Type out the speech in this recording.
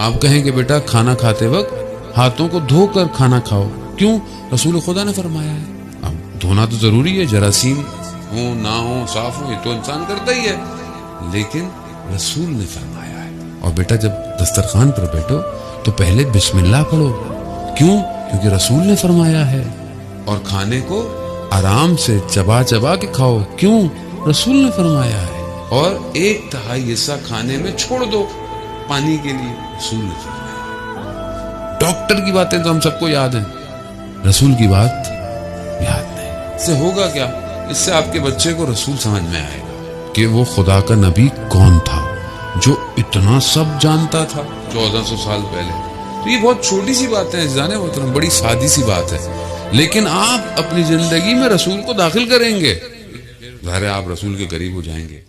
आप कहें कि बेटा खाना खाते वक्त हाथों को धोकर खाना खाओ, क्यों? रसूल खुदा ने फरमाया है। अब धोना तो जरूरी है, जरासीम हो ना हो, साफ हो, ये तो इंसान करता ही है, लेकिन रसूल ने फरमाया है। और बेटा जब दस्तरखान पर बैठो तो पहले बिस्मिल्लाह पढ़ो, क्यों? क्योंकि रसूल ने फरमाया है। और खाने को आराम से चबा चबा के खाओ, क्यों? रसूल ने फरमाया है। और 1/3 हिस्सा खाने में छोड़ दो पानी के लिए, रसूल ने फरमाया। डॉक्टर की बातें तो हम सबको याद हैं, रसूल की बात याद नहीं। इससे होगा क्या? इससे आपके बच्चे को रसूल समझ में आएगा कि वो खुदा का नबी कौन था जो इतना सब जानता था 1400 साल पहले। तो ये बहुत छोटी सी बातें हैं जाने, वो बड़ी सादी सी बात है, लेकिन आप अपनी जिंदगी में रसूल को दाखिल करेंगे, ज़ाहिर है आप रसूल के करीब हो जाएंगे।